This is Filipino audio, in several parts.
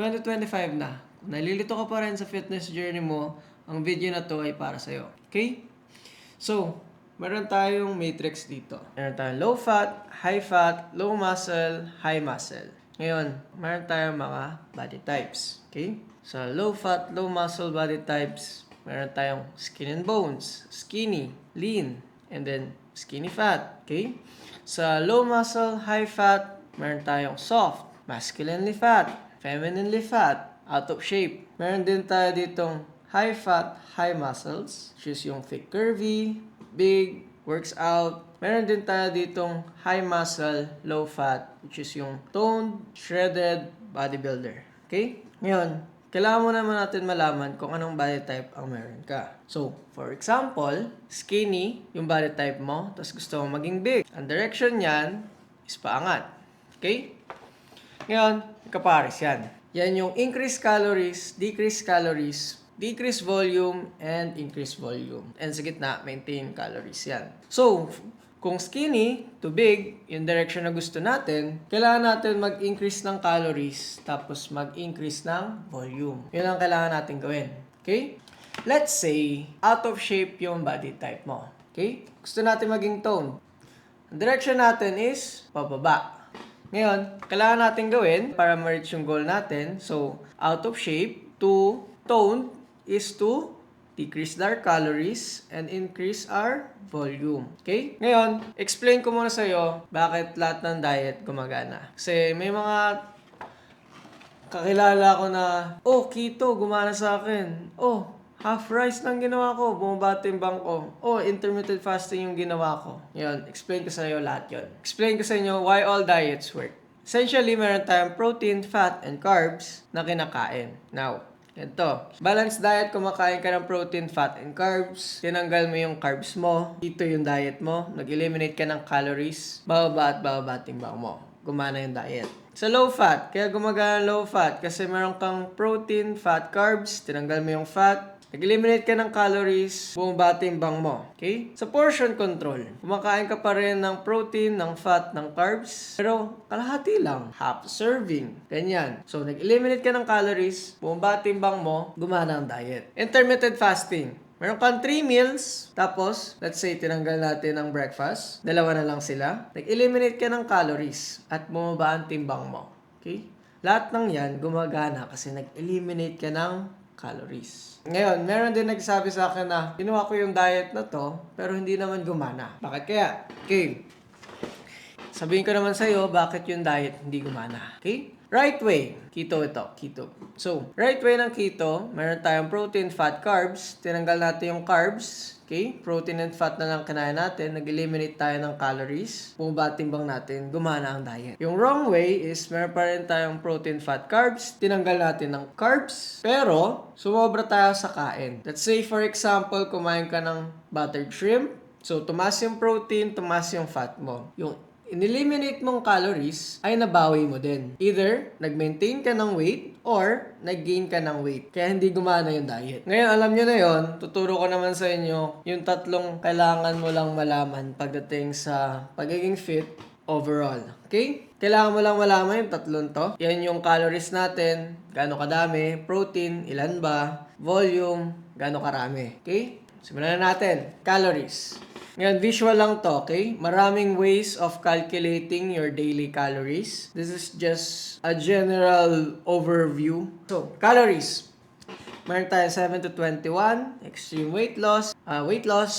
2025 na. Kung nalilito ka pa rin sa fitness journey mo, ang video na to ay para sa'yo. Okay? So, meron tayong matrix dito. Meron tayong low fat, high fat, low muscle, high muscle. Ngayon, meron tayong mga body types. Okay? Sa low fat, low muscle body types, meron tayong skin and bones, skinny, lean, and then skinny fat. Okay? Sa low muscle, high fat, meron tayong soft, masculinely fat, femininely fat, out of shape. Meron din tayo ditong high fat, high muscles, which is yung thick curvy, big, works out. Meron din tayo ditong high muscle, low fat, which is yung toned, shredded bodybuilder. Okay? Ngayon, kailangan mo naman natin malaman kung anong body type ang meron ka. So, for example, skinny yung body type mo, tapos gusto mo maging big. Ang direction niyan is paangat. Okay? Ngayon, kapares yan. Yan yung increase calories, decrease volume, and increase volume. And sa gitna, maintain calories yan. So, kung skinny to big, yung direction na gusto natin, kailangan natin mag-increase ng calories, tapos mag-increase ng volume. Yun ang kailangan natin gawin. Okay? Let's say, out of shape yung body type mo. Okay? Gusto natin maging toned. Ang direction natin is pababa. Ngayon, kailangan natin gawin para ma-reach yung goal natin. So, out of shape to toned is to decrease our calories and increase our volume. Okay? Ngayon, explain ko muna sa'yo bakit lahat ng diet gumagana. Kasi may mga kakilala ko na, keto, gumana sa akin. Half rice lang ginawa ko, bumaba timbang ko. Intermittent fasting yung ginawa ko. Yun, explain ko sa iyo lahat yun. Explain ko sa inyo why all diets work. Essentially, meron tayong protein, fat, and carbs na kinakain. Now, ito. Balanced diet, kumakain ka ng protein, fat, and carbs. Tinanggal mo yung carbs mo. Ito yung diet mo. Nag-eliminate ka ng calories. Bababa at bababa timbang mo. Gumana yung diet. Sa low fat, kaya gumagana low fat kasi meron kang protein, fat, carbs. Tinanggal mo yung fat. Nag-eliminate ka ng calories, bumaba timbang mo. Okay? Sa portion control, kumakain ka pa rin ng protein, ng fat, ng carbs, pero kalahati lang. Half serving. Ganyan. So, nag-eliminate ka ng calories, bumaba timbang mo, gumana ang diet. Intermittent fasting. Meron kang 3 meals, tapos, let's say, tinanggal natin ang breakfast, dalawa na lang sila. Nag-eliminate ka ng calories, at bumaba ang timbang mo. Okay? Lahat ng yan, gumagana kasi nag-eliminate ka ng calories. Ngayon, meron din nagsabi sa akin na ginawa ko yung diet na to, pero hindi naman gumana. Bakit kaya? Okay. Sabihin ko naman sa'yo, bakit yung diet hindi gumana. Okay? Right way. Keto ito. Keto. So, right way ng keto, meron tayong protein, fat, carbs. Tinanggal natin yung carbs. Okay? Protein and fat na lang kinain natin. Nag-eliminate tayo ng calories. Bumaba timbang natin. Gumana ang diet. Yung wrong way is meron pa rin tayong protein, fat, carbs. Tinanggal natin ng carbs. Pero, sumobra tayo sa kain. Let's say, for example, kumain ka ng buttered shrimp. So, tumaas yung protein, tumaas yung fat mo. Yung in-eliminate mong calories ay nabawi mo din. Either nag-maintain ka ng weight or nag-gain ka ng weight. Kaya hindi gumana yung diet. Ngayon, alam nyo na yon, tuturo ko naman sa inyo yung tatlong kailangan mo lang malaman pagdating sa pagiging fit overall. Okay? Kailangan mo lang malaman yung tatlong to. Yan yung calories natin, gaano kadami, protein, ilan ba, volume, gaano karami. Okay? Simulan na natin. Calories. Ngayon, visual lang to, okay? Maraming ways of calculating your daily calories. This is just a general overview. So, calories. Meron tayo 7 to 21, extreme weight loss,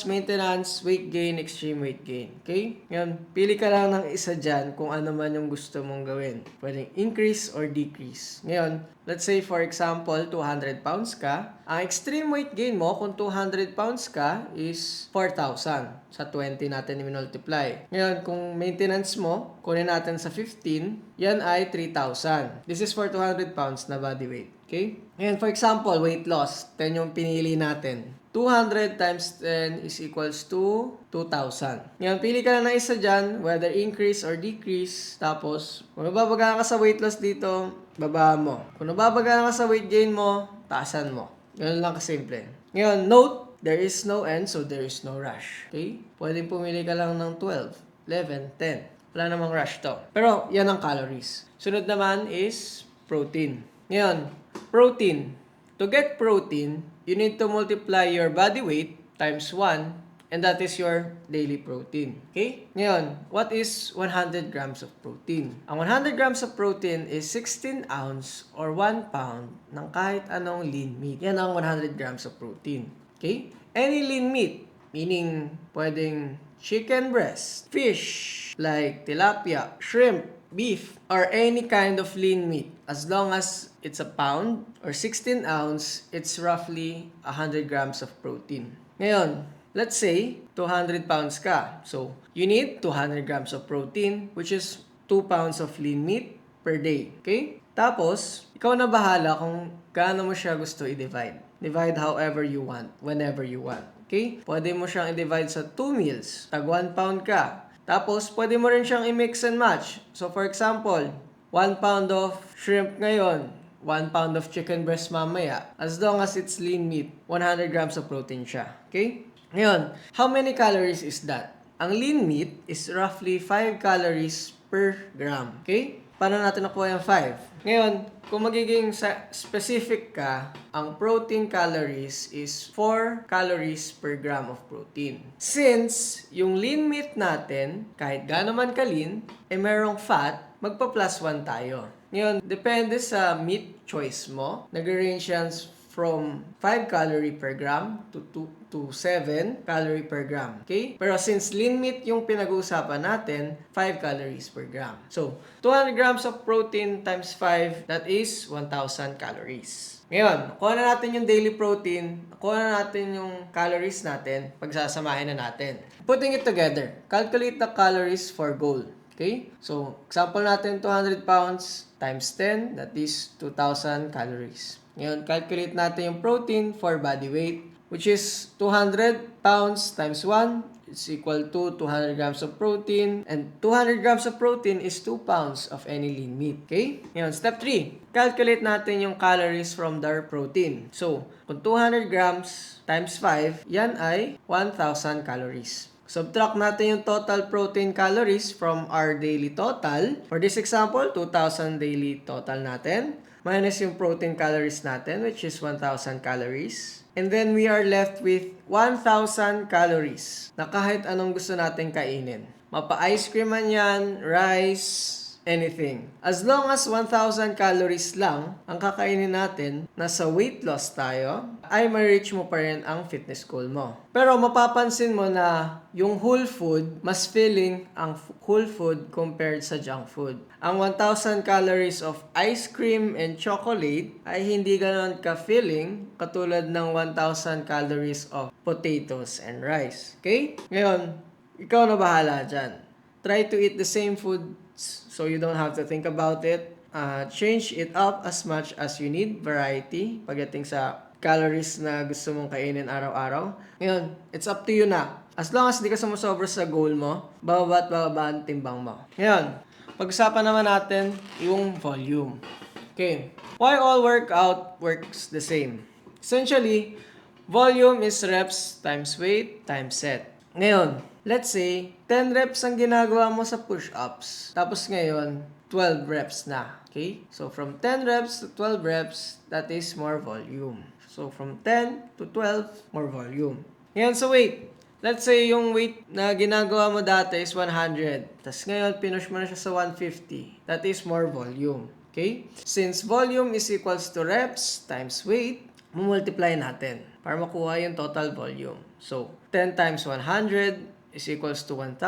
maintenance, weight gain, extreme weight gain. Okay? Ngayon, pili ka lang ng isa dyan kung ano man yung gusto mong gawin. Pwedeng increase or decrease. Ngayon, let's say for example, 200 pounds ka. Ang extreme weight gain mo, kung 200 pounds ka, is 4,000. Sa 20 natin i-multiply. Ngayon, kung maintenance mo, kunin natin sa 15, yan ay 3,000. This is for 200 pounds na body weight. Okay? Ngayon, for example, weight loss. 10 yung pinili natin. 200 times 10 is equals to 2,000. Ngayon, pili ka na ng isa dyan, whether increase or decrease. Tapos, kung nababaga ka sa weight loss dito, baba mo. Kung nababaga ka sa weight gain mo, taasan mo. Ganun lang kasimple. Ngayon, note, there is no end, so there is no rush. Okay? Pwedeng pumili ka lang ng 12, 11, 10. Wala namang rush to. Pero, yan ang calories. Sunod naman is protein. Ngayon, protein. To get protein, you need to multiply your body weight times 1, and that is your daily protein. Okay? Ngayon, what is 100 grams of protein? Ang 100 grams of protein is 16 ounce or 1 pound ng kahit anong lean meat. Yan ang 100 grams of protein. Okay? Any lean meat, meaning pwedeng chicken breast, fish, like tilapia, shrimp, beef, or any kind of lean meat, as long as it's a pound or 16 ounce, it's roughly 100 grams of protein. Ngayon, let's say 200 pounds ka. So, you need 200 grams of protein, which is 2 pounds of lean meat per day. Okay? Tapos, ikaw na bahala kung gaano mo siya gusto i-divide. Divide however you want, whenever you want. Okay? Pwede mo siyang i-divide sa 2 meals. Tag 1 pound ka. Tapos, pwede mo rin siyang i-mix and match. So, for example, 1 pound of shrimp ngayon, 1 pound of chicken breast mamaya. As long as it's lean meat, 100 grams of protein siya. Okay? Ngayon, how many calories is that? Ang lean meat is roughly 5 calories per gram. Okay? Paano natin nakuha yung 5? Ngayon, kung magiging specific ka, ang protein calories is 4 calories per gram of protein. Since yung lean meat natin, kahit gaano man ka-lean, merong fat, magpa-plus 1 tayo. Ngayon, depende sa meat choice mo. Nag-range yan from 5 calorie per gram to 7 calorie per gram. Okay? Pero since lean meat yung pinag-uusapan natin, 5 calories per gram. So, 200 grams of protein times 5, that is 1,000 calories. Ngayon, kuha na natin yung daily protein, kuha na natin yung calories natin, pagsasamahin na natin. Putting it together, calculate the calories for goal. Okay? So, example natin, 200 pounds times 10, that is 2,000 calories. Ngayon, calculate natin yung protein for body weight, which is 200 pounds times 1 is equal to 200 grams of protein. And 200 grams of protein is 2 pounds of any lean meat. Okay? Ngayon, step 3. Calculate natin yung calories from their protein. So, kung 200 grams times 5, yan ay 1,000 calories. Subtract natin yung total protein calories from our daily total. For this example, 2,000 daily total natin. Minus yung protein calories natin, which is 1,000 calories. And then we are left with 1,000 calories na kahit anong gusto natin kainin. Mapa-ice cream man yan, rice, anything. As long as 1,000 calories lang ang kakainin natin, nasa weight loss tayo, ay ma-reach mo pa rin ang fitness goal mo. Pero mapapansin mo na yung whole food, mas filling ang whole food compared sa junk food. Ang 1,000 calories of ice cream and chocolate ay hindi ganoon ka-filling katulad ng 1,000 calories of potatoes and rice. Okay? Ngayon, ikaw na bahala dyan. Try to eat the same food so you don't have to think about it. Change it up as much as you need. Variety pagdating sa calories na gusto mong kainin araw-araw. Ngayon, it's up to you na. As long as di ka sumusobra sa goal mo, bababa at bababa ang timbang mo. Ngayon, pag-usapan naman natin yung volume. Okay. Why all workout works the same? Essentially, volume is reps times weight times set. Ngayon, let's say, 10 reps ang ginagawa mo sa push-ups. Tapos ngayon, 12 reps na. Okay? So, from 10 reps to 12 reps, that is more volume. So, from 10 to 12, more volume. Ngayon, sa weight. Let's say, yung weight na ginagawa mo dati is 100. Tapos ngayon, pinush mo na siya sa 150. That is more volume. Okay? Since volume is equals to reps times weight, multiply natin para makuha yung total volume. So, 10 times 100 is equals to 1,000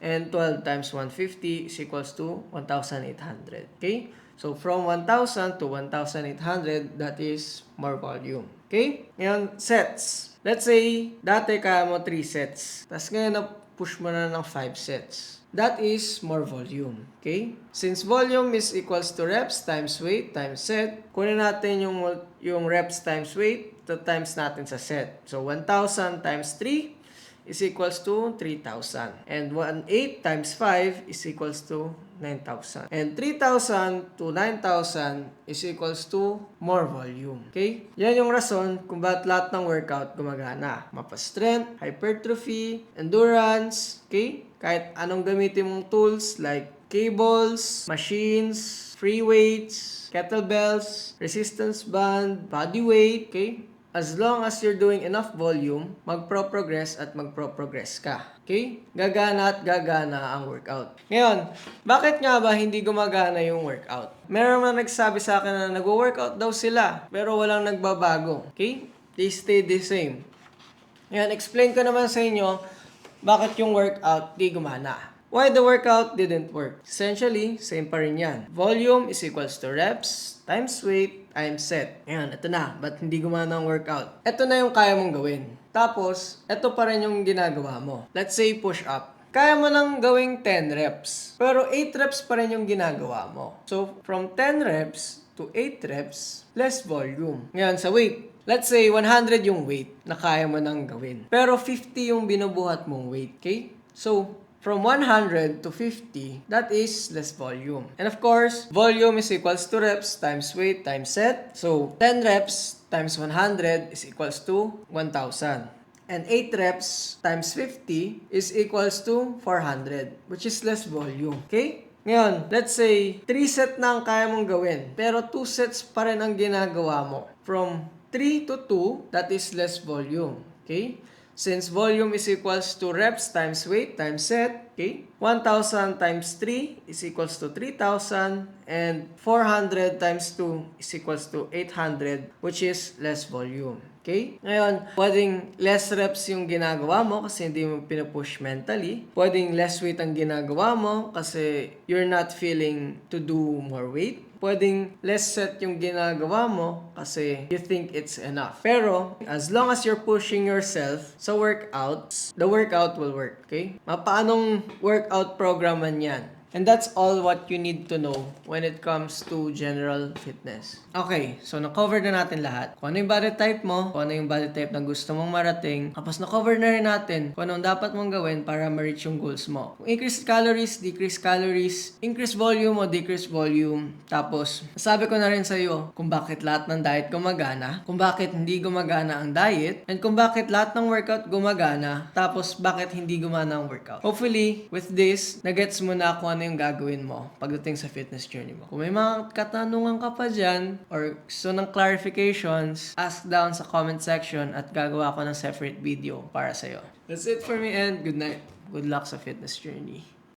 and 12 times 150 is equals to 1,800. Okay? So, from 1,000 to 1,800, that is more volume. Okay? Ngayon, sets. Let's say, dati kaya mo 3 sets. Tapos ngayon, na-push mo na ng 5 sets. That is more volume. Okay? Since volume is equals to reps times weight times set, kunin natin yung reps times weight to times natin sa set. So, 1,000 times 3 is equals to 3,000. And 1,800 times 5 is equals to 9,000. And 3,000 to 9,000 is equals to more volume. Okay? Yan yung rason kung bakit lahat ng workout gumagana. Mapa-strength, hypertrophy, endurance, okay? Kahit anong gamitin mong tools like cables, machines, free weights, kettlebells, resistance band, body weight, okay? As long as you're doing enough volume, magpro-progress at magpro-progress ka. Okay? Gagana at gagana ang workout. Ngayon, bakit nga ba hindi gumagana yung workout? Meron man nagsabi sa akin na nag-workout daw sila, pero walang nagbabago. Okay? They stay the same. Ngayon, explain ko naman sa inyo bakit yung workout di gumana. Why the workout didn't work? Essentially, same pa rin yan. Volume is equals to reps times weight times set. Ayan, ito na. Ba't hindi gumana ang workout? Ito na yung kaya mong gawin. Tapos, ito pa rin yung ginagawa mo. Let's say push up. Kaya mo nang gawing 10 reps. Pero 8 reps pa rin yung ginagawa mo. So, from 10 reps to 8 reps, less volume. Ngayon, sa weight. Let's say 100 yung weight na kaya mo nang gawin. Pero 50 yung binubuhat mong weight. Okay? So, from 100 to 50, that is less volume. And of course, volume is equals to reps times weight times set. So, 10 reps times 100 is equals to 1,000. And 8 reps times 50 is equals to 400, which is less volume. Okay? Ngayon, let's say 3 set na ang kaya mong gawin, pero 2 sets pa rin ang ginagawa mo. From 3 to 2, that is less volume. Okay? Since volume is equals to reps times weight times set, okay? 1,000 times 3 is equals to 3,000, and 400 times 2 is equals to 800, which is less volume. Okay? Ngayon, pwedeng less reps yung ginagawa mo kasi hindi mo pinupush mentally. Pwedeng less weight ang ginagawa mo kasi you're not feeling to do more weight. Pwedeng less set yung ginagawa mo kasi you think it's enough. Pero, as long as you're pushing yourself sa workouts, the workout will work. Okay? Paanong workout program man yan? And that's all what you need to know when it comes to general fitness. Okay, so na-cover na natin lahat. Kung ano yung body type mo, kung ano yung body type na gusto mong marating, tapos na-cover na rin natin kung anong dapat mong gawin para ma-reach yung goals mo. Kung increase calories, increase volume o decrease volume. Tapos, sabi ko na rin sa'yo kung bakit lahat ng diet gumagana, kung bakit hindi gumagana ang diet, and kung bakit lahat ng workout gumagana, tapos bakit hindi gumana ang workout. Hopefully, with this, nagets mo na kung ano yung gagawin mo pagdating sa fitness journey mo. Kung may mga katanungan ka pa dyan or gusto ng clarifications, ask down sa comment section at gagawa ko ng separate video para sa'yo. That's it for me and good night. Good luck sa fitness journey.